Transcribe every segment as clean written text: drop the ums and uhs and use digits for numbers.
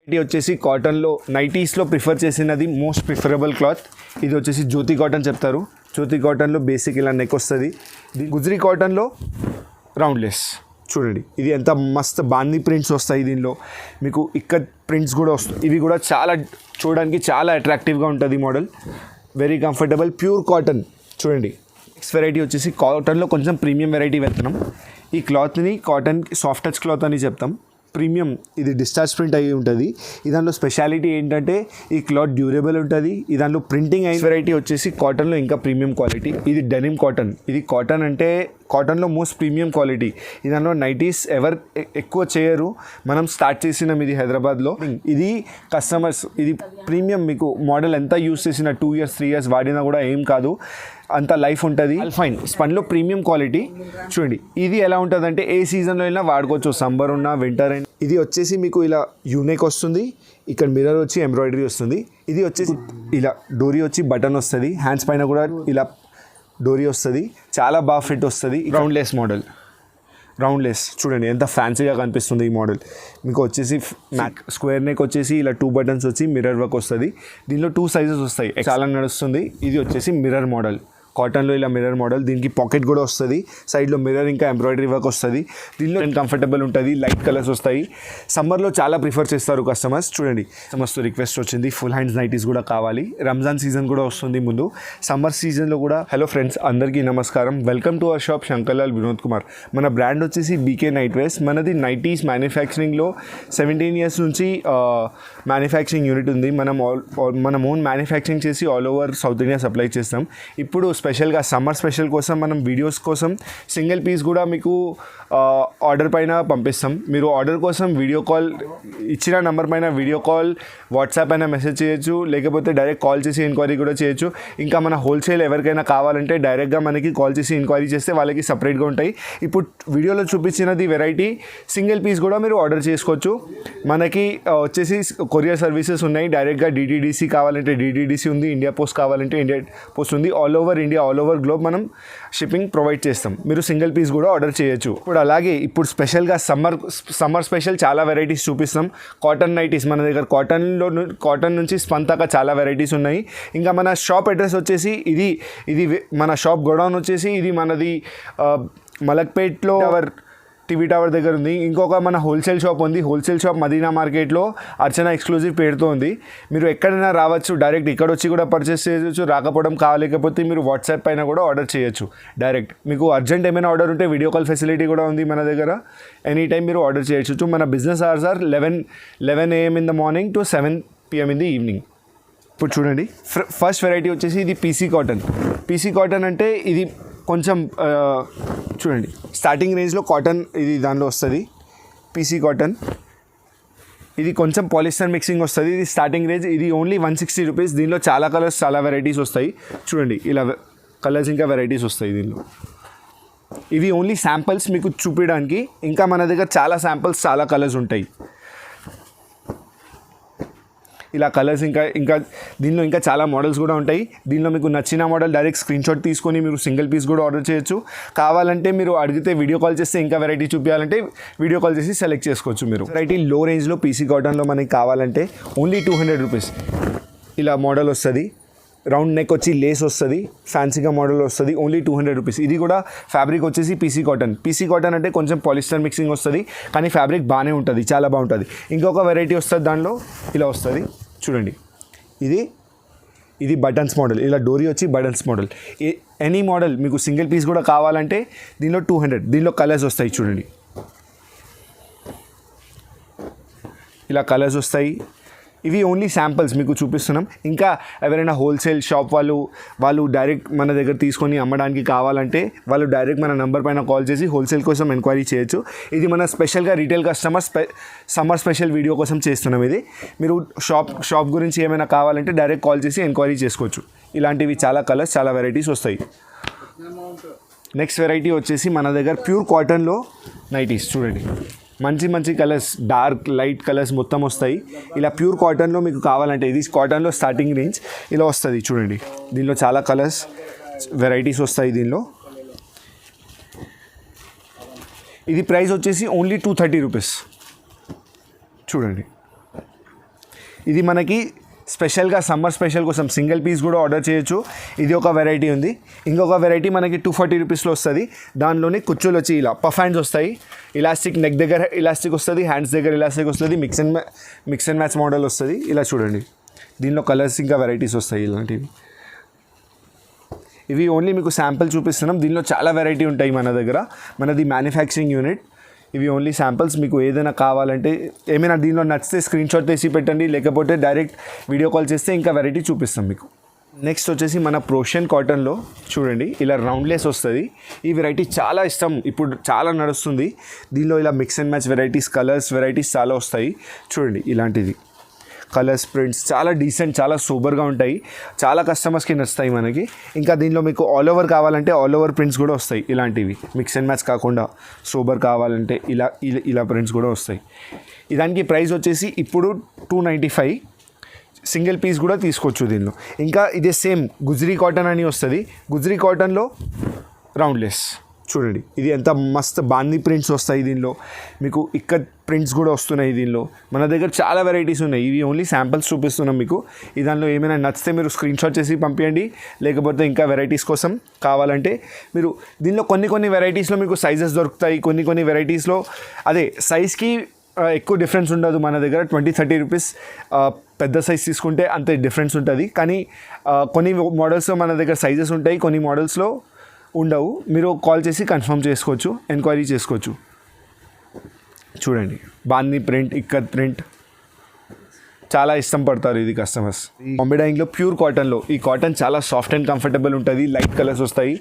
ఇది వచ్చేసి కాటన్లో నైటీస్లో ప్రిఫర్ చేసినది మోస్ట్ ప్రిఫరబుల్ క్లాత్. ఇది వచ్చేసి జ్యోతి కాటన్ చెప్తారు. జ్యోతి కాటన్లో బేసిక్ ఇలా నెక్ వస్తుంది. గుజరీ కాటన్లో రౌండ్లెస్ చూడండి. ఇది ఎంత మస్త్ బాందీ ప్రింట్స్ వస్తాయి. దీనిలో మీకు ఇక్కడ ప్రింట్స్ కూడా వస్తాయి. ఇవి కూడా చాలా చూడడానికి చాలా అట్రాక్టివ్గా ఉంటుంది model. Very comfortable pure cotton చూడండి. నెక్స్ట్ వెరైటీ వచ్చేసి కాటన్లో కొంచెం ప్రీమియం వెరైటీ వెళ్తున్నాం. ఈ క్లాత్ని కాటన్ సాఫ్ట్ టచ్ క్లాత్ అని చెప్తాం. ప్రీమియం ఇది డిశ్చార్జ్ ప్రింట్ అయ్యి ఉంటుంది. ఈ దానిలో స్పెషాలిటీ ఏంటంటే ఈ క్లాత్ డ్యూరబుల్ ఉంటుంది. ఈ దానిలో ప్రింటింగ్ అయిన వెరైటీ వచ్చేసి కాటన్లో ఇంకా ప్రీమియం క్వాలిటీ. ఇది డెనిమ్ కాటన్. ఇది కాటన్ అంటే కాటన్లో మోస్ట్ ప్రీమియం క్వాలిటీ. ఈ దానిలో నైటీస్ ఎవరు ఎక్కువ చేయరు. మనం స్టార్ట్ చేసినాం ఇది హైదరాబాద్లో. ఇది కస్టమర్స్ ఇది ప్రీమియం మీకు మోడల్ ఎంత యూస్ చేసినా 2 years 3 years వాడినా కూడా ఏం కాదు, అంత లైఫ్ ఉంటుంది. ఫైన్ స్పన్లో ప్రీమియం క్వాలిటీ చూడండి. ఇది ఎలా ఉంటుందంటే ఏ సీజన్లో అయినా వాడుకోవచ్చు, సమ్మర్ ఉన్నా వింటర్ అయినా. ఇది వచ్చేసి మీకు ఇలా యూనిక్ వస్తుంది. ఇక్కడ మిర్రర్ వచ్చి ఎంబ్రాయిడరీ వస్తుంది. ఇది వచ్చేసి ఇలా డోరీ వచ్చి బటన్ వస్తుంది. హ్యాండ్స్ పైన కూడా ఇలా డోరీ వస్తుంది. చాలా బాగా ఫిట్ వస్తుంది. రౌండ్లెస్ మోడల్. రౌండ్లెస్ చూడండి ఎంత ఫ్యాన్సీగా కనిపిస్తుంది ఈ మోడల్. మీకు వచ్చేసి స్క్వేర్ నెక్ వచ్చేసి ఇలా 2 buttons వచ్చి మిర్రర్ వర్క్ వస్తుంది. దీనిలో 2 sizes వస్తాయి. చాలా నడుస్తుంది. ఇది వచ్చేసి మిర్రర్ మోడల్. కాటన్లో ఇలా మిర్రర్ మోడల్. దీనికి పాకెట్ కూడా వస్తుంది. సైడ్లో మిర్రర్ ఇంకా ఎంబ్రాయిడరీ వర్క్ వస్తుంది. దీనిలో కంఫర్టబుల్ ఉంటుంది. లైట్ కలర్స్ వస్తాయి. సమ్మర్లో చాలా ప్రిఫర్ చేస్తారు కస్టమర్స్. చూడండి కస్టమర్స్తో రిక్వెస్ట్ వచ్చింది ఫుల్ హ్యాండ్స్ నైటీస్ కూడా కావాలి. రంజాన్ సీజన్ కూడా వస్తుంది ముందు. సమ్మర్ సీజన్లో కూడా. హలో ఫ్రెండ్స్, అందరికీ నమస్కారం. Welcome to our shop Shankarlal Vinod Kumar. మన బ్రాండ్ వచ్చేసి బీకే నైట్ వేర్స్. మనది నైటీస్ మ్యానుఫ్యాక్చరింగ్లో 17 years నుంచి మ్యానుఫ్యాక్చరింగ్ యూనిట్ ఉంది. మనం ఓన్ మ్యానుఫ్యాక్చరింగ్ చేసి all over south India supply చేస్తాం. ఇప్పుడు స్పెషల్గా సమ్మర్ స్పెషల్ కోసం మనం వీడియోస్ కోసం సింగిల్ పీస్ కూడా మీకు ఆర్డర్ పైన పంపిస్తాం. మీరు ఆర్డర్ కోసం వీడియో కాల్ ఇచ్చిన నెంబర్ పైన వీడియో కాల్ వాట్సాప్ అయినా మెసేజ్ చేయొచ్చు, లేకపోతే డైరెక్ట్ కాల్ చేసి ఎంక్వైరీ కూడా చేయొచ్చు. ఇంకా మన హోల్సేల్ ఎవరికైనా కావాలంటే డైరెక్ట్గా మనకి కాల్ చేసి ఎంక్వైరీ చేస్తే వాళ్ళకి సపరేట్గా ఉంటాయి. ఇప్పుడు వీడియోలో చూపించినది వెరైటీ సింగిల్ పీస్ కూడా మీరు ఆర్డర్ చేసుకోవచ్చు. మనకి వచ్చేసి కొరియర్ సర్వీసెస్ ఉన్నాయి. డైరెక్ట్గా డిటీడీసీ కావాలంటే డిటీడీసీ ఉంది, ఇండియా పోస్ట్ కావాలంటే ఇండియా పోస్ట్ ఉంది. All over India all over globe మనం షిప్పింగ్ ప్రొవైడ్ చేస్తాం. మీరు సింగిల్ పీస్ కూడా ఆర్డర్ చేయొచ్చు. ఇప్పుడు అలాగే ఇప్పుడు స్పెషల్గా సమ్మర్ స్పెషల్ చాలా వెరైటీస్ చూపిస్తాం. కాటన్ నైటీస్ మన దగ్గర కాటన్ నుంచి స్పన్ దాకా చాలా వెరైటీస్ ఉన్నాయి. ఇంకా మన షాప్ అడ్రస్ వచ్చేసి ఇది మన షాప్ గోడౌన్ వచ్చేసి ఇది మనది మలక్పేట్లో టీవీ టవర్ దగ్గర ఉంది. ఇంకొక మన హోల్సేల్ షాప్ ఉంది. హోల్సేల్ షాప్ మదీనా మార్కెట్లో అర్చన ఎక్స్క్లూజివ్ పేరుతో ఉంది. మీరు ఎక్కడైనా రావచ్చు. డైరెక్ట్ ఇక్కడ వచ్చి కూడా పర్చేస్ చేయొచ్చు. రాకపోవడం కాలేకపోతే మీరు వాట్సాప్ పైన కూడా ఆర్డర్ చేయొచ్చు. డైరెక్ట్ మీకు అర్జెంట్ ఏమైనా ఆర్డర్ ఉంటే వీడియో కాల్ ఫెసిలిటీ కూడా ఉంది మన దగ్గర. ఎనీ టైం మీరు ఆర్డర్ చేయొచ్చు. మన business hours are 11 AM in the morning to 7 PM in the evening. ఇప్పుడు చూడండి ఫస్ట్ వెరైటీ వచ్చేసి ఇది పీసీ కాటన్. పీసీ కాటన్ అంటే ఇది కొంచెం చూడండి స్టార్టింగ్ రేంజ్లో కాటన్ ఇది దానిలో వస్తుంది. పీసీ కాటన్ ఇది కొంచెం పాలిస్టర్ మిక్సింగ్ వస్తుంది. ఇది స్టార్టింగ్ రేంజ్. ఇది ఓన్లీ 160 rupees. దీనిలో చాలా కలర్స్ చాలా వెరైటీస్ వస్తాయి. చూడండి ఇలా కలర్స్ ఇంకా వెరైటీస్ వస్తాయి దీనిలో. ఇవి ఓన్లీ శాంపిల్స్ మీకు చూపించడానికి. ఇంకా మన దగ్గర చాలా శాంపిల్స్ చాలా కలర్స్ ఉంటాయి. ఇలా కలర్స్ ఇంకా దీనిలో ఇంకా చాలా మోడల్స్ కూడా ఉంటాయి. దీనిలో మీకు నచ్చిన మోడల్ డైరెక్ట్ స్క్రీన్షాట్ తీసుకొని మీరు సింగిల్ పీస్ కూడా ఆర్డర్ చేయొచ్చు. కావాలంటే మీరు అడిగితే వీడియో కాల్ చేస్తే ఇంకా వెరైటీ చూపించాలంటే వీడియో కాల్ చేసి సెలెక్ట్ చేసుకోవచ్చు. మీరు వెరైటీ లో రేంజ్లో పీసీ కాటన్లో మనకి కావాలంటే ఓన్లీ 200 rupees. ఇలా మోడల్ వస్తుంది. రౌండ్ నెక్ వచ్చి లేస్ వస్తుంది. ఫ్యాన్సీగా మోడల్ వస్తుంది. Only 200 rupees. ఇది కూడా ఫ్యాబ్రిక్ వచ్చేసి పీసీ కాటన్. పీసీ కాటన్ అంటే కొంచెం పాలిస్టర్ మిక్సింగ్ వస్తుంది, కానీ ఫ్యాబ్రిక్ బాగానే ఉంటుంది, చాలా బాగుంటుంది. ఇంకొక వెరైటీ వస్తుంది దానిలో ఇలా వస్తుంది. చూడండి ఇది బటన్స్ మోడల్. ఇలా డోరీ వచ్చి బటన్స్ మోడల్. ఎనీ మోడల్ మీకు సింగిల్ పీస్ కూడా కావాలంటే దీనిలో 200. దీనిలో కలర్స్ వస్తాయి. చూడండి ఇలా కలర్స్ వస్తాయి. ఇవి ఓన్లీ శాంపిల్స్ మీకు చూపిస్తున్నాం. ఇంకా ఎవరైనా హోల్సేల్ షాప్ వాళ్ళు డైరెక్ట్ మన దగ్గర తీసుకొని అమ్మడానికి కావాలంటే వాళ్ళు డైరెక్ట్ మన నెంబర్ పైన కాల్ చేసి హోల్సేల్ కోసం ఎంక్వైరీ చేయొచ్చు. ఇది మన స్పెషల్గా retail customers summer special video కోసం చేస్తున్నాం. ఇది మీరు షాప్ గురించి ఏమైనా కావాలంటే డైరెక్ట్ కాల్ చేసి ఎంక్వైరీ చేసుకోవచ్చు. ఇలాంటివి చాలా కలర్స్ చాలా వెరైటీస్ వస్తాయి. నెక్స్ట్ వెరైటీ వచ్చేసి మన దగ్గర ప్యూర్ కాటన్లో నైటీస్. చూడండి మంచి కలర్స్, డార్క్ లైట్ కలర్స్ మొత్తం వస్తాయి. ఇలా ప్యూర్ కాటన్లో మీకు కావాలంటే ఇది కాటన్లో స్టార్టింగ్ రేంజ్ ఇలా వస్తుంది. చూడండి దీనిలో చాలా కలర్స్ వెరైటీస్ వస్తాయి. దీనిలో ఇది ప్రైస్ వచ్చేసి ఓన్లీ 230 rupees. చూడండి ఇది మనకి స్పెషల్గా సమ్మర్ స్పెషల్ కోసం సింగిల్ పీస్ కూడా ఆర్డర్ చేయొచ్చు. ఇది ఒక వెరైటీ ఉంది. ఇంకొక వెరైటీ మనకి 240 రూపీస్లో వస్తుంది. దానిలోని కుచ్చులు వచ్చి ఇలా పఫ్ హ్యాండ్స్ వస్తాయి. ఇలాస్టిక్ నెక్ దగ్గర ఇలాస్టిక్ వస్తుంది, హ్యాండ్స్ దగ్గర ఇలాస్టిక్ వస్తుంది, మిక్స్ అండ్ మ్యాచ్ మోడల్ వస్తుంది. ఇలా చూడండి, దీనిలో కలర్స్ ఇంకా వెరైటీస్ వస్తాయి ఇలాంటివి. ఇవి ఓన్లీ మీకు శాంపిల్ చూపిస్తున్నాం. దీనిలో చాలా వెరైటీ ఉంటాయి మన దగ్గర. మనది మ్యానుఫ్యాక్చరింగ్ యూనిట్. ఇవి ఓన్లీ శాంపిల్స్. మీకు ఏదైనా కావాలంటే ఏమైనా దీనిలో నచ్చితే స్క్రీన్ షాట్ తీసి పెట్టండి, లేకపోతే డైరెక్ట్ వీడియో కాల్ చేస్తే ఇంకా వెరైటీ చూపిస్తాం మీకు. నెక్స్ట్ వచ్చేసి మన ప్రోషియన్ కాటన్లో చూడండి, ఇలా రౌండ్లెస్ వస్తుంది. ఈ వెరైటీ చాలా ఇష్టం, ఇప్పుడు చాలా నడుస్తుంది. దీనిలో ఇలా mix and match varieties, colours varieties చాలా వస్తాయి. చూడండి, ఇలాంటిది కలర్స్, ప్రింట్స్ చాలా డీసెంట్, చాలా సూపర్గా ఉంటాయి. చాలా కస్టమర్స్కి నచ్చుతాయి మనకి. ఇంకా దీనిలో మీకు ఆల్ ఓవర్ కావాలంటే ఆల్ ఓవర్ ప్రింట్స్ కూడా వస్తాయి. ఇలాంటివి మిక్స్ అండ్ మ్యాచ్ కాకుండా సూపర్ కావాలంటే ఇలా ప్రింట్స్ కూడా వస్తాయి. దానికి ప్రైస్ వచ్చేసి ఇప్పుడు 295. సింగిల్ పీస్ కూడా తీసుకోవచ్చు దీనిలో. ఇంకా ఇదే సేమ్ గుజ్రీ కాటన్ అని వస్తుంది. గుజ్రీ కాటన్లో రౌండ్లెస్ చూడండి, ఇది ఎంత మస్త్ బాందీ ప్రింట్స్ వస్తాయి. దీనిలో మీకు ఇక్కడ ప్రింట్స్ కూడా వస్తున్నాయి. దీనిలో మన దగ్గర చాలా వెరైటీస్ ఉన్నాయి. ఇవి ఓన్లీ శాంపిల్స్ చూపిస్తున్నాం మీకు. దానిలో ఏమైనా నచ్చితే మీరు స్క్రీన్ షాట్ చేసి పంపించండి, లేకపోతే ఇంకా వెరైటీస్ కోసం కావాలంటే మీరు దీనిలో కొన్ని వెరైటీస్లో మీకు సైజెస్ దొరుకుతాయి. కొన్ని వెరైటీస్లో అదే సైజ్కి ఎక్కువ డిఫరెన్స్ ఉండదు. మన దగ్గర 20-30 రూపీస్ పెద్ద సైజ్ తీసుకుంటే అంతే డిఫరెన్స్ ఉంటుంది. కానీ కొన్ని మోడల్స్లో మన దగ్గర సైజెస్ ఉంటాయి, కొన్ని మోడల్స్లో ఉండవు. మీరు కాల్ చేసి కన్ఫర్మ్ చేసుకోవచ్చు, ఎంక్వైరీ చేసుకోవచ్చు. చూడండి, బాందీ ప్రింట్, ఇక్కత్ ప్రింట్ చాలా ఇష్టం పడతారు ఇది కస్టమర్స్. బాంబే డైయింగ్లో ప్యూర్ కాటన్లో ఈ కాటన్ చాలా సాఫ్ట్ అండ్ కంఫర్టబుల్ ఉంటుంది. లైట్ కలర్స్ వస్తాయి.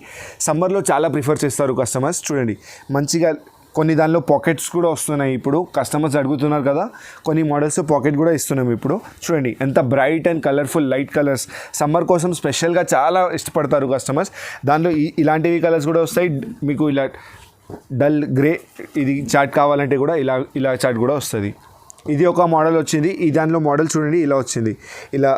సమ్మర్లో చాలా ప్రిఫర్ చేస్తారు కస్టమర్స్. చూడండి, మంచిగా కొన్ని దానిలో పాకెట్స్ కూడా వస్తున్నాయి. ఇప్పుడు కస్టమర్స్ అడుగుతున్నారు కదా, కొన్ని మోడల్స్ పాకెట్ కూడా ఇస్తున్నాం ఇప్పుడు. చూడండి, ఎంత bright and colourful light colours. Summer కోసం స్పెషల్గా చాలా ఇష్టపడతారు కస్టమర్స్. దానిలో ఇలాంటివి కలర్స్ కూడా వస్తాయి. మీకు ఇలా డల్ గ్రే ఇది చార్ట్ కావాలంటే కూడా ఇలా చార్ట్ కూడా వస్తుంది. ఇది ఒక మోడల్ వచ్చింది. ఈ దానిలో మోడల్ చూడండి, ఇలా వచ్చింది. ఇలా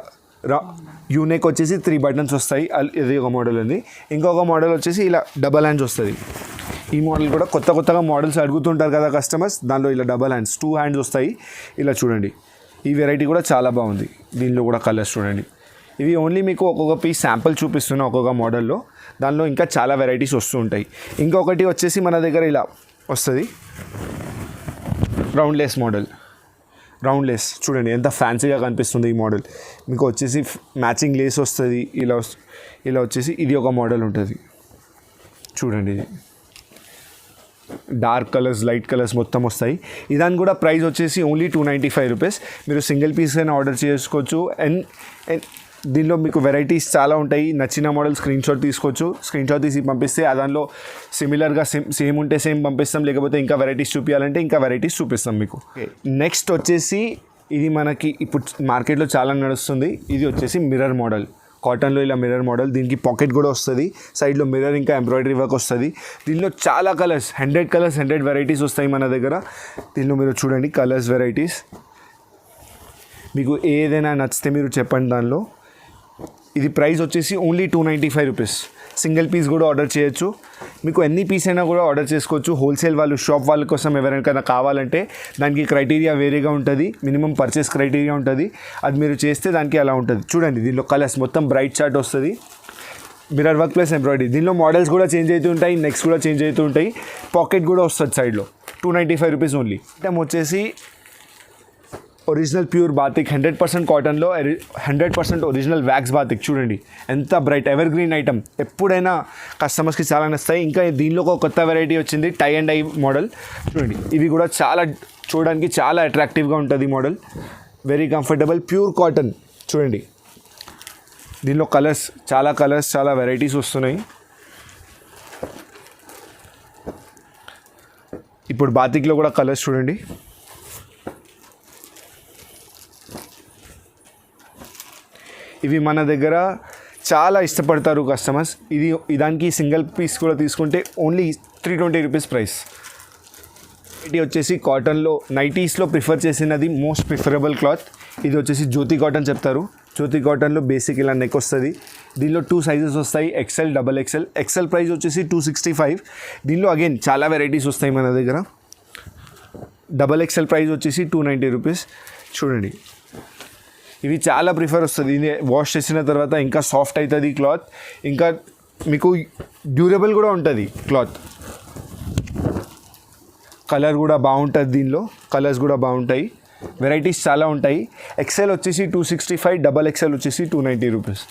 యూనెక్ వచ్చేసి 3 బటన్స్ వస్తాయి. ఇది ఒక మోడల్ ఉంది. ఇంకొక మోడల్ వచ్చేసి ఇలా డబల్ హ్యాండ్స్ వస్తుంది. ఈ మోడల్ కూడా కొత్తగా మోడల్స్ అడుగుతుంటారు కదా కస్టమర్స్. దానిలో ఇలా డబల్ హ్యాండ్స్, 2 హ్యాండ్స్ వస్తాయి. ఇలా చూడండి, ఈ వెరైటీ కూడా చాలా బాగుంది. దీనిలో కూడా కలర్స్ చూడండి. ఇవి ఓన్లీ మీకు ఒక్కొక్క పీస్ శాంపుల్ చూపిస్తున్నా ఒక్కొక్క మోడల్లో. దానిలో ఇంకా చాలా వెరైటీస్ వస్తూ ఉంటాయి. ఇంకొకటి వచ్చేసి మన దగ్గర ఇలా వస్తుంది, రౌండ్లెస్ మోడల్. రౌండ్లెస్ చూడండి, ఎంత ఫ్యాన్సీగా కనిపిస్తుంది ఈ మోడల్. మీకు వచ్చేసి మ్యాచింగ్ లేస్ వస్తుంది. ఇలా వచ్చేసి ఇది ఒక మోడల్ ఉంటుంది. చూడండి, డార్క్ కలర్స్, లైట్ కలర్స్ మొత్తం వస్తాయి. దాని కూడా ప్రైస్ వచ్చేసి ఓన్లీ 295 రూపీస్. మీరు సింగిల్ పీస్ అయినా ఆర్డర్ చేసుకోవచ్చు. అండ్ దీనిలో మీకు వెరైటీస్ చాలా ఉంటాయి. నచ్చిన మోడల్ స్క్రీన్ షాట్ తీసుకోవచ్చు. స్క్రీన్ షాట్ తీసి పంపిస్తే దానిలో సిమిలర్గా సేమ్ ఉంటే సేమ్ పంపిస్తాం, లేకపోతే ఇంకా వెరైటీస్ చూపించాలంటే ఇంకా వెరైటీస్ చూపిస్తాం మీకు. నెక్స్ట్ వచ్చేసి ఇది మనకి ఇప్పుడు మార్కెట్లో చాలా నడుస్తుంది. ఇది వచ్చేసి మిర్రర్ మోడల్. కాటన్లో ఇలా మిర్రర్ మోడల్. దీనికి పాకెట్ కూడా వస్తుంది. సైడ్లో మిర్రర్ ఇంకా ఎంబ్రాయిడరీ వర్క్ వస్తుంది. దీనిలో చాలా కలర్స్, 100 వెరైటీస్ వస్తాయి మన దగ్గర. దీనిలో మీరు చూడండి కలర్స్, వెరైటీస్. మీకు ఏదైనా నచ్చితే మీరు చెప్పండి దానిలో. ఇది ప్రైస్ వచ్చేసి ఓన్లీ 295 రూపీస్. సింగిల్ పీస్ కూడా ఆర్డర్ చేయొచ్చు. మీకు ఎన్ని పీస్ అయినా కూడా ఆర్డర్ చేసుకోవచ్చు. హోల్సేల్ వాళ్ళు, షాప్ వాళ్ళ కోసం ఎవరికైనా కావాలంటే దానికి క్రైటీరియా వేరేగా ఉంటుంది. మినిమం పర్చేస్ క్రైటీరియా ఉంటుంది. అది మీరు చేస్తే దానికి అలా ఉంటుంది. చూడండి, దీనిలో కలర్స్ మొత్తం బ్రైట్ చార్ట్ వస్తుంది. Mirror work plus embroidery. దీనిలో మోడల్స్ కూడా చేంజ్ అవుతూ ఉంటాయి, నెక్స్ట్ కూడా చేంజ్ అవుతూ ఉంటాయి. పాకెట్ కూడా వస్తుంది సైడ్లో. 295 రూపీస్ ఓన్లీ. ఐటమ్ వచ్చేసి ఒరిజినల్ ప్యూర్ బాతిక్, 100% కాటన్లో 100% ఒరిజినల్ వ్యాక్స్ బాతిక్. చూడండి ఎంత బ్రైట్, ఎవర్ గ్రీన్ ఐటమ్. ఎప్పుడైనా కస్టమర్స్కి చాలా నచ్చుతాయి. ఇంకా దీనిలో ఒక కొత్త వెరైటీ వచ్చింది, టై అండ్ ఐ మోడల్. చూడండి, ఇవి కూడా చాలా చూడడానికి చాలా అట్రాక్టివ్గా ఉంటుంది model. Very comfortable, pure cotton. చూడండి, దీనిలో కలర్స్, చాలా వెరైటీస్ వస్తున్నాయి. ఇప్పుడు బాతిక్లో కూడా కలర్స్ చూడండి. ఇవి మన దగ్గర చాలా ఇష్టపడతారు కస్టమర్స్. దానికి సింగిల్ పీస్ కూడా తీసుకుంటే ఓన్లీ 320 రూపీస్ ప్రైస్. ఇది వచ్చేసి కాటన్లో నైటీస్లో ప్రిఫర్ చేసినది మోస్ట్ ప్రిఫరబుల్ క్లాత్. ఇది వచ్చేసి జ్యోతి కాటన్ చెప్తారు. జ్యోతి కాటన్లో బేసిక్ ఇలా నెక్ వస్తుంది. దీనిలో 2 సైజెస్ వస్తాయి, XL, XXL. XL ప్రైస్ వచ్చేసి 265. దీనిలో అగైన్ చాలా వెరైటీస్ వస్తాయి మన దగ్గర. XXL ప్రైస్ వచ్చేసి 290 రూపీస్. చూడండి, ఇవి చాలా ప్రిఫర్ వస్తుంది. ఇది వాష్ చేసిన తర్వాత ఇంకా సాఫ్ట్ అవుతుంది క్లాత్, ఇంకా మీకు డ్యూరబుల్ కూడా ఉంటుంది క్లాత్. కలర్ కూడా బాగుంటుంది, దీనిలో కలర్స్ కూడా బాగుంటాయి, వెరైటీస్ చాలా ఉంటాయి. ఎక్సెల్ వచ్చేసి 265, డబల్ ఎక్సెల్ వచ్చేసి 290 రూపీస్.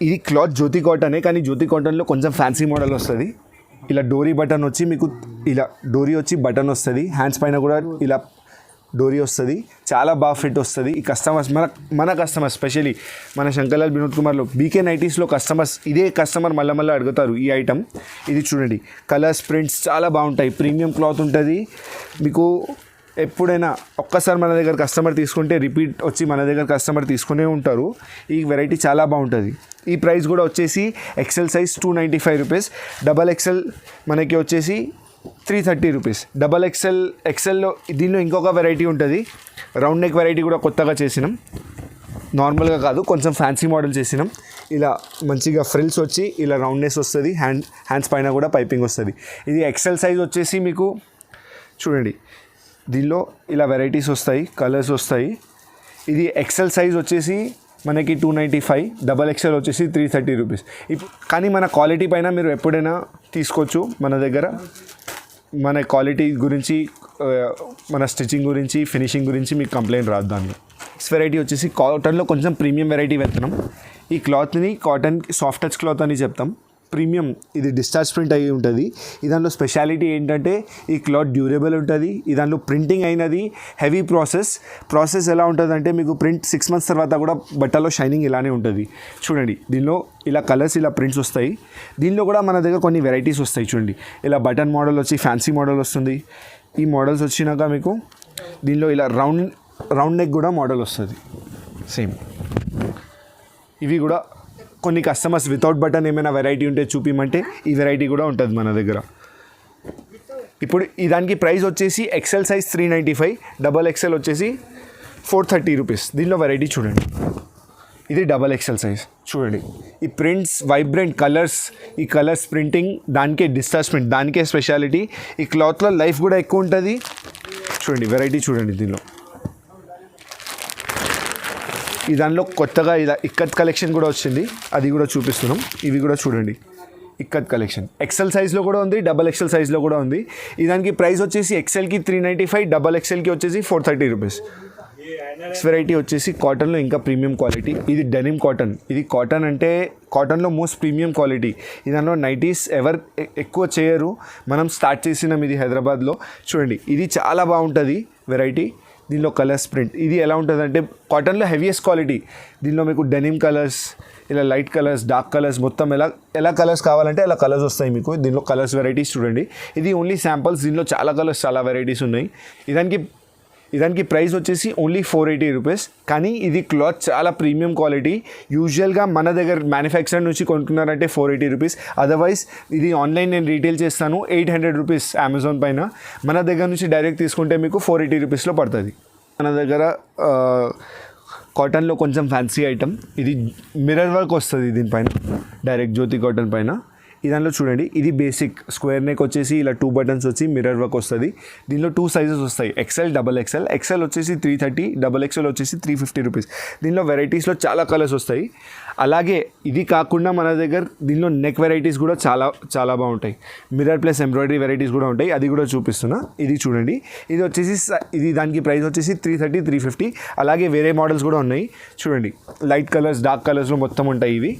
ఇది క్లాత్ జ్యోతి కాటనే, కానీ జ్యోతి కాటన్లో కొంచెం ఫ్యాన్సీ మోడల్ వస్తుంది. ఇలా డోరీ బటన్ వచ్చి మీకు ఇలా డోరీ వచ్చి బటన్ వస్తుంది, హ్యాండ్స్ పైన కూడా ఇలా డోరీ వస్తుంది, చాలా బాగా ఫిట్ వస్తుంది. ఈ కస్టమర్స్ మన కస్టమర్స్ స్పెషలీ మన శంకర్లాల్ వినోద్ కుమార్లో బీకే నైటీస్లో కస్టమర్స్ ఇదే కస్టమర్ మళ్ళీ అడుగుతారు ఈ ఐటమ్. ఇది చూడండి, కలర్స్ ప్రింట్స్ చాలా బాగుంటాయి, ప్రీమియం క్లాత్ ఉంటుంది. మీకు ఎప్పుడైనా ఒక్కసారి మన దగ్గర కస్టమర్ తీసుకుంటే రిపీట్ వచ్చి మన దగ్గర కస్టమర్ తీసుకునే ఉంటారు. ఈ వెరైటీ చాలా బాగుంటుంది. ఈ ప్రైస్ కూడా వచ్చేసి XL size 295 rupees, double XL మనకి వచ్చేసి 330 రూపీస్. డబల్ ఎక్సెల్లో దీనిలో ఇంకొక వెరైటీ ఉంటుంది, రౌండ్ నెక్ వెరైటీ కూడా కొత్తగా చేసినాం. నార్మల్గా కాదు, కొంచెం ఫ్యాన్సీ మోడల్ చేసినాం. ఇలా మంచిగా ఫ్రిల్స్ వచ్చి ఇలా రౌండ్నెస్ వస్తుంది, హ్యాండ్స్ పైన కూడా పైపింగ్ వస్తుంది. ఇది ఎక్సెల్ సైజ్ వచ్చేసి మీకు చూడండి, దీనిలో ఇలా వెరైటీస్ వస్తాయి, కలర్స్ వస్తాయి. ఇది ఎక్సెల్ సైజ్ వచ్చేసి మనకి 295, డబల్ ఎక్సెల్ వచ్చేసి 330 రూపీస్. కానీ మన క్వాలిటీ పైన మీరు ఎప్పుడైనా తీసుకోవచ్చు మన దగ్గర. మన క్వాలిటీ గురించి, మన స్టిచ్చింగ్ గురించి, ఫినిషింగ్ గురించి మీకు కంప్లైంట్ రాదు. దానిలో నెక్స్ట్ వెరైటీ వచ్చేసి కాటన్లో కొంచెం ప్రీమియం వెరైటీ వెళ్తున్నాం. ఈ క్లాత్ని కాటన్ సాఫ్ట్ టచ్ క్లాత్ అని చెప్తాం. ప్రీమియం, ఇది డిశ్చార్జ్ ప్రింట్ అయ్యి ఉంటుంది. ఈ దాంట్లో స్పెషాలిటీ ఏంటంటే ఈ క్లాత్ డ్యూరబుల్ ఉంటుంది. ఈ దాంట్లో ప్రింటింగ్ అయినది హెవీ ప్రాసెస్ ఎలా ఉంటుందంటే మీకు ప్రింట్ 6 months తర్వాత కూడా బట్టలో షైనింగ్ ఇలానే ఉంటుంది. చూడండి, దీనిలో ఇలా కలర్స్, ఇలా ప్రింట్స్ వస్తాయి. దీనిలో కూడా మన దగ్గర కొన్ని వెరైటీస్ వస్తాయి. చూడండి, ఇలా బటన్ మోడల్ వచ్చి ఫ్యాన్సీ మోడల్ వస్తుంది. ఈ మోడల్స్ వచ్చినాక మీకు దీనిలో ఇలా రౌండ్ నెక్ కూడా మోడల్ వస్తుంది సేమ్. ఇవి కూడా కొన్ని కస్టమర్స్ వితౌట్ బటన్ ఏమైనా వెరైటీ ఉంటే చూపిమంటే ఈ వెరైటీ కూడా ఉంటుంది మన దగ్గర. ఇప్పుడు ఈ దానికి ప్రైస్ వచ్చేసి ఎక్సెల్ సైజ్ 395, డబల్ ఎక్సెల్ వచ్చేసి 430 రూపీస్. దీనిలో వెరైటీ చూడండి, ఇది డబల్ ఎక్సెల్ సైజ్. చూడండి, ఈ ప్రింట్స్, వైబ్రెంట్ కలర్స్, ఈ కలర్స్ ప్రింటింగ్ దానికే డిశ్చార్జ్ ప్రింట్, దానికే స్పెషాలిటీ. ఈ క్లాత్లో లైఫ్ కూడా ఎక్కువ ఉంటుంది. చూడండి, వెరైటీ చూడండి. దీనిలో ఈ దానిలో కొత్తగా ఇలా ఇక్కత్ కలెక్షన్ కూడా వచ్చింది, అది కూడా చూపిస్తున్నాం. ఇవి కూడా చూడండి, ఇక్కత్ కలెక్షన్ ఎక్సెల్ సైజ్లో కూడా ఉంది, డబల్ ఎక్సెల్ సైజ్లో కూడా ఉంది. ఈ దానికి ప్రైస్ వచ్చేసి ఎక్సెల్కి 395, డబల్ ఎక్సెల్కి వచ్చేసి 430 రూపీస్. నెక్స్ట్ వెరైటీ వచ్చేసి కాటన్లో ఇంకా ప్రీమియం క్వాలిటీ. ఇది డెనిమ్ కాటన్. ఇది కాటన్ అంటే కాటన్లో మోస్ట్ ప్రీమియం క్వాలిటీ. ఈ దానిలో నైటీస్ ఎవరు ఎక్కువ చేయరు, మనం స్టార్ట్ చేసినాం ఇది హైదరాబాద్లో. చూడండి, ఇది చాలా బాగుంటుంది వెరైటీ. దీనిలో కలర్స్ ప్రింట్, ఇది ఎలా ఉంటుందంటే కాటన్లో హెవీయెస్ట్ క్వాలిటీ. దీనిలో మీకు డెనిమ్ కలర్స్, ఇలా లైట్ కలర్స్, డార్క్ కలర్స్, మొత్తం ఎలా కలర్స్ కావాలంటే అలా కలర్స్ వస్తాయి మీకు. దీనిలో కలర్స్ వెరైటీస్ చూడండి, ఇది ఓన్లీ శాంపుల్స్. దీనిలో చాలా కలర్స్, చాలా వెరైటీస్ ఉన్నాయి. ఇదానికి ప్రైస్ వచ్చేసి ఓన్లీ 480 రూపీస్. కానీ ఇది క్లాత్ చాలా ప్రీమియం క్వాలిటీ. యూజువల్గా మన దగ్గర మ్యానుఫ్యాక్చర్ నుంచి కొంటున్నారంటే 480 రూపీస్. అదర్వైజ్ ఇది ఆన్లైన్ నేను రీటైల్ చేస్తాను 800 రూపీస్ అమెజాన్ పైన. మన దగ్గర నుంచి డైరెక్ట్ తీసుకుంటే మీకు 480 రూపీస్లో పడుతుంది. మన దగ్గర కాటన్లో కొంచెం ఫ్యాన్సీ ఐటమ్, ఇది మిర్రర్ వర్క్ వస్తుంది దీనిపైన, డైరెక్ట్ జ్యోతి కాటన్ పైన. ఈ దానిలో చూడండి, ఇది బేసిక్ స్క్వేర్ నెక్ వచ్చేసి ఇలా 2 buttons వచ్చి మిర్రర్ వర్క్ వస్తుంది. దీనిలో 2 sizes వస్తాయి, ఎక్సెల్, డబల్ ఎక్సెల్. ఎక్సెల్ వచ్చేసి 330, డబల్ ఎక్సెల్ వచ్చేసి 350 రూపీస్. దీనిలో వెరైటీస్లో చాలా కలర్స్ వస్తాయి. అలాగే ఇది కాకుండా మన దగ్గర దీనిలో నెక్ వెరైటీస్ కూడా చాలా చాలా బాగుంటాయి. మిర్రర్ ప్లస్ ఎంబ్రాయిడరీ వెరైటీస్ కూడా ఉంటాయి, అది కూడా చూపిస్తున్నా. ఇది చూడండి, ఇది వచ్చేసి దానికి ప్రైస్ వచ్చేసి 330, 350. అలాగే వేరే మోడల్స్ కూడా ఉన్నాయి. చూడండి, లైట్ కలర్స్, డార్క్ కలర్స్లో మొత్తం ఉంటాయి ఇవి.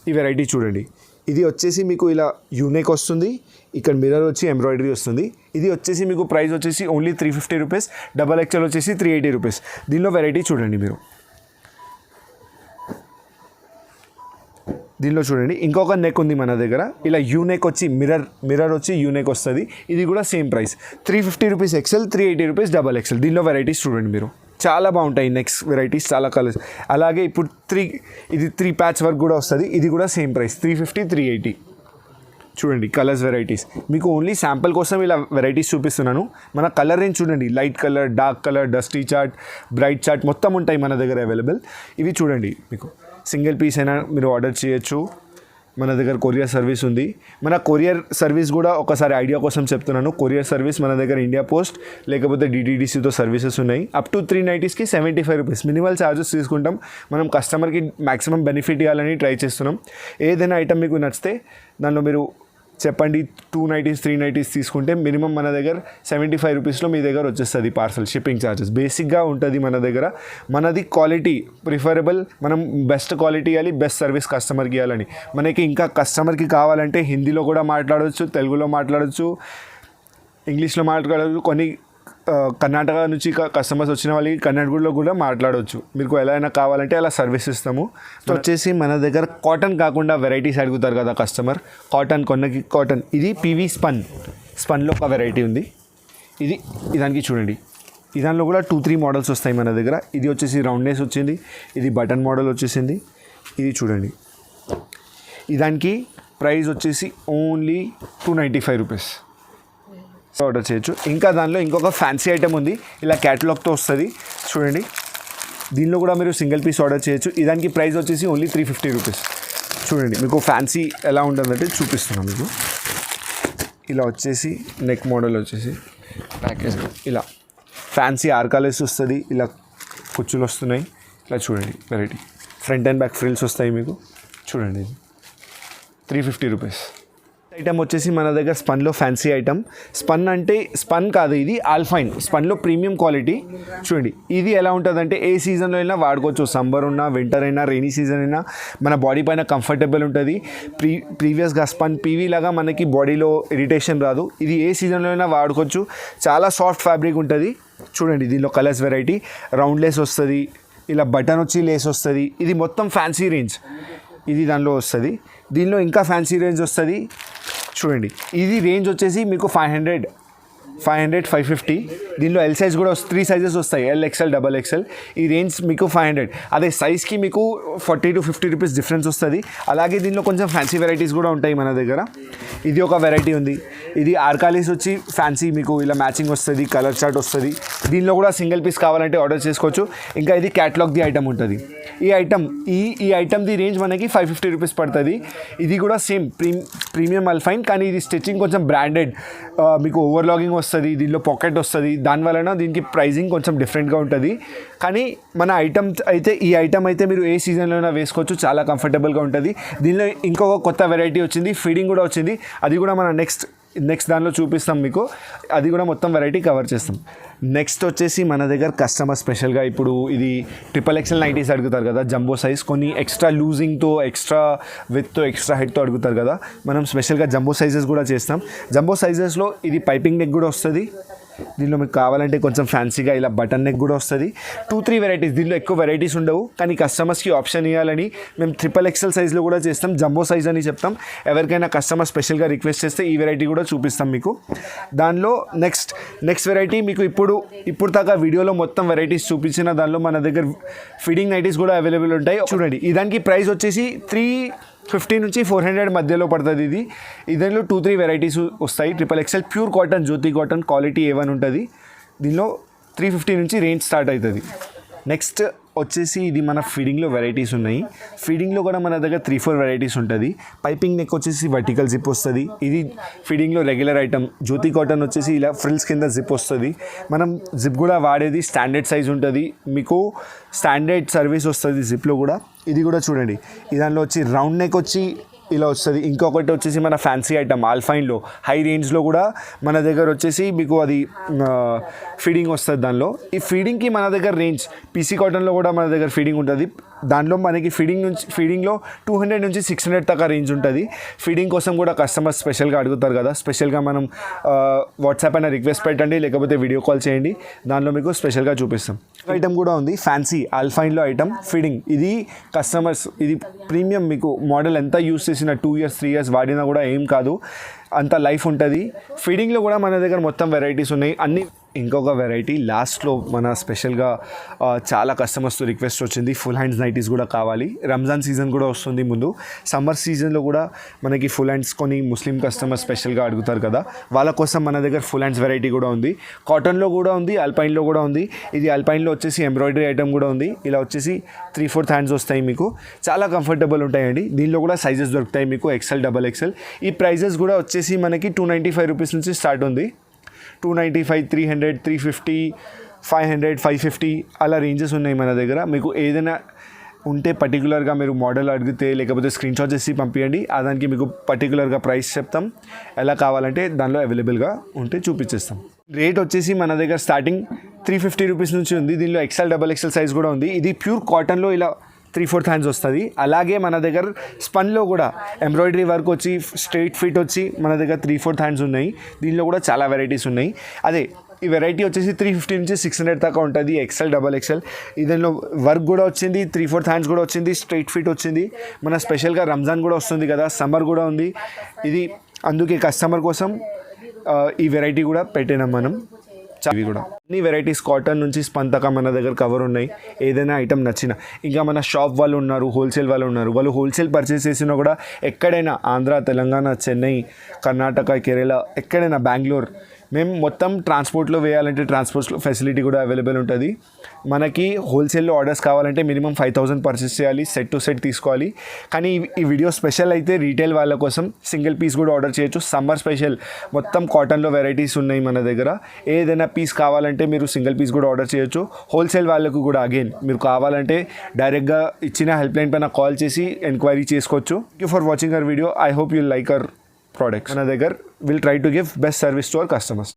ఈ వెరైటీ చూడండి, ఇది వచ్చేసి మీకు ఇలా యూనెక్ వస్తుంది, ఇక్కడ మిర్రర్ వచ్చి ఎంబ్రాయిడరీ వస్తుంది. ఇది వచ్చేసి మీకు ప్రైస్ వచ్చేసి ఓన్లీ 350 రూపీస్, డబల్ ఎక్సెల్ వచ్చేసి 380 రూపీస్. దీనిలో వెరైటీ చూడండి మీరు. దీనిలో చూడండి, ఇంకొక నెక్ ఉంది మన దగ్గర, ఇలా యూనెక్ వచ్చి మిర్రర్ వచ్చి యూనెక్ వస్తుంది. ఇది కూడా same price 350 rupees XL, 380 rupees double XL. దీనిలో వెరైటీస్ చూడండి మీరు, చాలా బాగుంటాయి నెక్స్ట్ వెరైటీస్, చాలా కలర్స్. అలాగే ఇప్పుడు 3 ప్యాచ్ వర్క్ కూడా వస్తుంది. ఇది కూడా సేమ్ ప్రైస్ 350, 380. చూడండి కలర్స్, వెరైటీస్. మీకు ఓన్లీ శాంపుల్ కోసం ఇలా వెరైటీస్ చూపిస్తున్నాను. మన కలర్ రేంజ్ చూడండి, light colour, dark colour, dusty chart, bright chart మొత్తం ఉంటాయి మన దగ్గర అవైలబుల్. ఇవి చూడండి, మీకు సింగిల్ పీస్ అయినా మీరు ఆర్డర్ చేయొచ్చు. మన దగ్గర కొరియర్ సర్వీస్ ఉంది. మన కొరియర్ సర్వీస్ కూడా ఒకసారి ఐడియా కోసం చెప్తున్నాను. కొరియర్ సర్వీస్ మన దగ్గర ఇండియా పోస్ట్ లేకపోతే డిటీడీసీతో సర్వీసెస్ ఉన్నాయి. అప్ టు 390కి 75 రూపీస్ మినిమల్ ఛార్జెస్ తీసుకుంటాం. మనం కస్టమర్కి మ్యాక్సిమం బెనిఫిట్ ఇవ్వాలని ట్రై చేస్తున్నాం. ఏదైనా ఐటమ్ మీకు నచ్చితే దానిలో మీరు చెప్పండి 290s 390s తీసుకుంటే మినిమం మన దగ్గర 75 రూపీస్లో మీ దగ్గర వచ్చేస్తుంది పార్సల్. షిప్పింగ్ ఛార్జెస్ బేసిక్గా ఉంటుంది మన దగ్గర. మనది క్వాలిటీ ప్రిఫరబుల్, మనం బెస్ట్ క్వాలిటీ ఇవ్వాలి, బెస్ట్ సర్వీస్ కస్టమర్కి ఇవ్వాలని. మనకి ఇంకా కస్టమర్కి కావాలంటే హిందీలో కూడా మాట్లాడవచ్చు, తెలుగులో మాట్లాడవచ్చు, ఇంగ్లీష్లో మాట్లాడవచ్చు. కొన్ని కర్ణాటక నుంచి కస్టమర్స్ వచ్చిన వాళ్ళకి కన్నడలో కూడా మాట్లాడవచ్చు. మీకు ఎలా అయినా కావాలంటే అలా సర్వీస్ ఇస్తాము. సో వచ్చేసి మన దగ్గర కాటన్ కాకుండా వెరైటీస్ అడుగుతారు కదా కస్టమర్. కాటన్ కొన్నకి కాటన్ ఇది పీవీ స్పన్లో ఒక వెరైటీ ఉంది. ఇది దానికి చూడండి, దానిలో కూడా 2-3 మోడల్స్ వస్తాయి మన దగ్గర. ఇది వచ్చేసి రౌండ్నెస్ వచ్చింది, ఇది బటన్ మోడల్ వచ్చేసింది. ఇది చూడండి, దానికి ప్రైస్ వచ్చేసి ఓన్లీ 295 రూపీస్ ఆర్డర్ చేయొచ్చు. ఇంకా దానిలో ఇంకొక ఫ్యాన్సీ ఐటమ్ ఉంది, ఇలా క్యాటలాగ్తో వస్తుంది చూడండి. దీనిలో కూడా మీరు సింగిల్ పీస్ ఆర్డర్ చేయొచ్చు. దానికి ప్రైస్ వచ్చేసి ఓన్లీ 350 రూపీస్. చూడండి మీకు ఫ్యాన్సీ ఎలా ఉంటుందంటే చూపిస్తున్నాను మీకు. ఇలా వచ్చేసి నెక్ మోడల్ వచ్చేసి ప్యాకేజ్ ఇలా ఫ్యాన్సీ ఆర్కాలెస్ వస్తుంది. ఇలా కుచ్చులు వస్తున్నాయి. ఇలా చూడండి variety, front and back frills వస్తాయి మీకు. చూడండి ఇది 350 రూపీస్. ఐటమ్ వచ్చేసి మన దగ్గర స్పన్లో ఫ్యాన్సీ ఐటమ్. స్పన్ అంటే స్పన్ కాదు, ఇది ఆల్ఫైన్ స్పన్లో ప్రీమియం క్వాలిటీ. చూడండి ఇది ఎలా ఉంటుందంటే ఏ సీజన్లో అయినా వాడుకోవచ్చు. సమ్మర్ ఉన్నా, వింటర్ అయినా, రెయినీ సీజన్ అయినా మన బాడీ పైన కంఫర్టబుల్ ఉంటుంది. ప్రీవియస్గా స్పన్ పీవీ లాగా మనకి బాడీలో ఇరిటేషన్ రాదు. ఇది ఏ సీజన్లో అయినా వాడుకోవచ్చు. చాలా సాఫ్ట్ ఫ్యాబ్రిక్ ఉంటుంది. చూడండి దీనిలో కలర్స్ వెరైటీ, రౌండ్ లేస్ వస్తుంది, ఇలా బటన్ వచ్చి లేస్ వస్తుంది. ఇది మొత్తం ఫ్యాన్సీ రేంజ్, ఇది దానిలో వస్తుంది. దీనిలో ఇంకా ఫ్యాన్సీ రేంజ్ వస్తుంది. చూడండి ఇది రేంజ్ వచ్చేసి మీకు 500, 550. దీనిలో ఎల్ సైజ్ కూడా 3 సైజెస్ వస్తాయి, LXL, XXL. ఈ రేంజ్ మీకు 500. అదే సైజ్కి మీకు 40 to 50 రూపీస్ డిఫరెన్స్ వస్తుంది. అలాగే దీనిలో కొంచెం ఫ్యాన్సీ వెరైటీస్ కూడా ఉంటాయి మన దగ్గర. ఇది ఒక వెరైటీ ఉంది. ఇది ఆర్కాలీస్ వచ్చి ఫ్యాన్సీ మీకు ఇలా మ్యాచింగ్ వస్తుంది, కలర్ చార్ట్ వస్తుంది. దీనిలో కూడా సింగిల్ పీస్ కావాలంటే ఆర్డర్ చేసుకోవచ్చు. ఇంకా ఇది క్యాటలాగ్ది ఐటమ్ ఉంటుంది. ఈ ఐటమ్ది రేంజ్ మనకి 550 రూపీస్ పడుతుంది. ఇది కూడా సేమ్ ప్రీమియం అల్ఫైన్, కానీ ఇది స్టిచ్చింగ్ కొంచెం బ్రాండెడ్, మీకు ఓవర్లాగింగ్ వస్తుంది, దీనిలో పాకెట్ వస్తుంది. దానివలన దీనికి ప్రైజింగ్ కొంచెం డిఫరెంట్గా ఉంటుంది. కానీ మన ఈ ఐటమ్ అయితే మీరు ఏ సీజన్లోనే వేసుకోవచ్చు, చాలా కంఫర్టబుల్గా ఉంటుంది. దీనిలో ఇంకొక కొత్త వెరైటీ వచ్చింది, ఫీడింగ్ కూడా వచ్చింది. అది కూడా మన నెక్స్ట్ దానిలో చూపిస్తాం మీకు. అది కూడా మొత్తం వెరైటీ కవర్ చేస్తాం. నెక్స్ట్ వచ్చేసి మన దగ్గర కస్టమర్ స్పెషల్గా ఇప్పుడు ఇది XXL నైటీస్ అడుగుతారు కదా, జంబో సైజ్. కొన్ని ఎక్స్ట్రా లూజింగ్తో, ఎక్స్ట్రా విత్తో, ఎక్స్ట్రా హెడ్తో అడుగుతారు కదా, మనం స్పెషల్గా జంబో సైజెస్ కూడా చేస్తాం. జంబో సైజెస్లో ఇది పైపింగ్ నెక్ కూడా వస్తుంది. దీనిలో మీకు కావాలంటే కొంచెం ఫ్యాన్సీగా ఇలా బటన్ నెక్ కూడా వస్తుంది. 2-3 వెరైటీస్. దీనిలో ఎక్కువ వెరైటీస్ ఉండవు, కానీ కస్టమర్స్కి ఆప్షన్ ఇవ్వాలని మేము XXL సైజ్లో కూడా చేస్తాం. జంబో సైజ్ అని చెప్తాం. ఎవరికైనా కస్టమర్ స్పెషల్గా రిక్వెస్ట్ చేస్తే ఈ వెరైటీ కూడా చూపిస్తాం మీకు. దానిలో నెక్స్ట్ వెరైటీ మీకు ఇప్పుడు దాకా వీడియోలో మొత్తం వెరైటీస్ చూపించిన దానిలో మన దగ్గర ఫీడింగ్ నైటీస్ కూడా అవైలబుల్ ఉంటాయి. చూడండి దానికి ప్రైస్ వచ్చేసి 350 నుంచి 400 మధ్యలో పడుతుంది. దీనిలో 2-3 వెరైటీస్ వస్తాయి. XXL ప్యూర్ కాటన్, జ్యోతి కాటన్ క్వాలిటీ A1 ఉంటుంది. దీనిలో 350 నుంచి రేంజ్ స్టార్ట్ అవుతుంది. నెక్స్ట్ వచ్చేసి ఇది మన ఫీడింగ్లో వెరైటీస్ ఉన్నాయి. ఫీడింగ్లో కూడా మన దగ్గర 3-4 వెరైటీస్ ఉంటుంది. పైపింగ్ నెక్ వచ్చేసి వర్టికల్ జిప్ వస్తుంది. ఇది ఫీడింగ్లో రెగ్యులర్ ఐటమ్. జ్యోతి కాటన్ వచ్చేసి ఇలా ఫ్రిల్స్ కింద జిప్ వస్తుంది. మనం జిప్ కూడా వాడేది స్టాండర్డ్ సైజ్ ఉంటుంది. మీకు స్టాండర్డ్ సర్వీస్ వస్తుంది జిప్లో కూడా. ఇది కూడా చూడండి, దానిలో వచ్చి రౌండ్ నెక్ వచ్చి ఇలా వస్తుంది. ఇంకొకటి వచ్చేసి మన ఫ్యాన్సీ ఐటమ్ ఆల్ఫైన్లో హై రేంజ్లో కూడా మన దగ్గర వచ్చేసి మీకు అది ఫీడింగ్ వస్తుంది. దానిలో ఈ ఫీడింగ్కి మన దగ్గర రేంజ్ పీసీ కాటన్లో కూడా మన దగ్గర ఫీడింగ్ ఉంటుంది. దానిలో మనకి ఫీడింగ్లో 200 నుంచి 600 దాకా రేంజ్ ఉంటుంది. ఫీడింగ్ కోసం కూడా కస్టమర్స్ స్పెషల్గా అడుగుతారు కదా, స్పెషల్గా మనం వాట్సాప్ అయినా రిక్వెస్ట్ పెట్టండి, లేకపోతే వీడియో కాల్ చేయండి, దానిలో మీకు స్పెషల్గా చూపిస్తాం. ఐటమ్ కూడా ఉంది ఫ్యాన్సీ ఆల్ఫైన్లో ఐటమ్ ఫీడింగ్. ఇది కస్టమర్స్, ఇది ప్రీమియం. మీకు మోడల్ ఎంత యూస్ చేసిన 2 years 3 years వాడినా కూడా ఏం కాదు, అంత లైఫ్ ఉంటుంది. ఫీడింగ్లో కూడా మన దగ్గర మొత్తం వెరైటీస్ ఉన్నాయి. అన్ని ఇంకొక వెరైటీ లాస్ట్లో మన స్పెషల్గా చాలా కస్టమర్స్తో రిక్వెస్ట్ వచ్చింది, ఫుల్ హ్యాండ్స్ నైటీస్ కూడా కావాలి. రంజాన్ సీజన్ కూడా వస్తుంది ముందు, సమ్మర్ సీజన్లో కూడా మనకి ఫుల్ హ్యాండ్స్ కొన్ని ముస్లిం కస్టమర్స్ స్పెషల్గా అడుగుతారు కదా, వాళ్ళ కోసం మన దగ్గర ఫుల్ హ్యాండ్స్ వెరైటీ కూడా ఉంది. కాటన్లో కూడా ఉంది, అల్పైన్లో కూడా ఉంది. ఇది అల్పైన్లో వచ్చేసి ఎంబ్రాయిడరీ ఐటమ్ కూడా ఉంది. ఇలా వచ్చేసి 3/4 హ్యాండ్స్ వస్తాయి మీకు, చాలా కంఫర్టబుల్ ఉంటాయండి. దీనిలో కూడా సైజెస్ దొరుకుతాయి మీకు, XL, XXL. ఈ ప్రైజెస్ కూడా వచ్చేసి మనకి 295 రూపీస్ నుంచి స్టార్ట్ ఉంది. 295, 300, 350, 500, 550 అలా రేంజెస్ ఉన్నాయి మన దగ్గర. మీకు ఏదైనా ఉంటే పర్టికులర్గా మీరు మోడల్ అడిగితే లేకపోతే స్క్రీన్ షాట్ చేసి పంపించండి, దానికి మీకు పర్టికులర్గా ప్రైస్ చెప్తాం. ఎలా కావాలంటే దానిలో అవైలబుల్గా ఉంటే చూపించేస్తాం. రేట్ వచ్చేసి మన దగ్గర స్టార్టింగ్ 350 రూపీస్ నుంచి ఉంది. దీనిలో XL, XXL సైజ్ కూడా ఉంది. ఇది ప్యూర్ కాటన్లో ఇలా 3/4 హ్యాండ్స్ వస్తుంది. అలాగే మన దగ్గర స్పన్లో కూడా ఎంబ్రాయిడరీ వర్క్ వచ్చి స్ట్రైట్ ఫిట్ వచ్చి మన దగ్గర 3/4 హ్యాండ్స్ ఉన్నాయి. దీనిలో కూడా చాలా వెరైటీస్ ఉన్నాయి. అదే ఈ వెరైటీ వచ్చేసి 350 నుంచి 600 దాకా ఉంటుంది, XL, XXL. దీనిలో వర్క్ కూడా వచ్చింది, 3/4 హ్యాండ్స్ కూడా వచ్చింది, స్ట్రైట్ ఫిట్ వచ్చింది. మన స్పెషల్గా రంజాన్ కూడా వస్తుంది కదా, సమ్మర్ కూడా ఉంది ఇది, అందుకే కస్టమర్ కోసం ఈ వెరైటీ కూడా పెట్టినాం మనం. ఇవి కూడా అన్ని వెరైటీస్ కాటన్ నుంచి స్పన్ దాకా మన దగ్గర కవర్ ఉన్నాయి. ఏదైనా ఐటమ్ నచ్చిన, ఇంకా మన షాప్ వాళ్ళు ఉన్నారు, హోల్సేల్ వాళ్ళు ఉన్నారు, వాళ్ళు హోల్సేల్ పర్చేస్ చేసినా కూడా ఎక్కడైనా ఆంధ్ర, తెలంగాణ, చెన్నై, కర్ణాటక, కేరళ, ఎక్కడైనా బెంగళూరు, మేము మొత్తం ట్రాన్స్పోర్ట్లో వేయాలంటే ట్రాన్స్పోర్ట్ ఫెసిలిటీ కూడా అవైలబుల్ ఉంటుంది. మనకి హోల్సేల్లో ఆర్డర్స్ కావాలంటే మినిమం 5,000 పర్చేస్ చేయాలి, సెట్ టు సెట్ తీసుకోవాలి. కానీ ఈ వీడియో స్పెషల్ అయితే రీటైల్ వాళ్ళ కోసం సింగిల్ పీస్ కూడా ఆర్డర్ చేయొచ్చు. సమ్మర్ స్పెషల్ మొత్తం కాటన్లో వెరైటీస్ ఉన్నాయి మన దగ్గర. ఏదైనా పీస్ కావాలంటే మీరు సింగిల్ పీస్ కూడా ఆర్డర్ చేయొచ్చు. హోల్సేల్ వాళ్ళకు కూడా అగైన్ మీరు కావాలంటే డైరెక్ట్గా ఇచ్చిన హెల్ప్ లైన్ పైన కాల్ చేసి ఎంక్వైరీ చేసుకోవచ్చు. Thank you for watching our video. I hope you like our products. మన దగ్గర will try to give best service to our customers.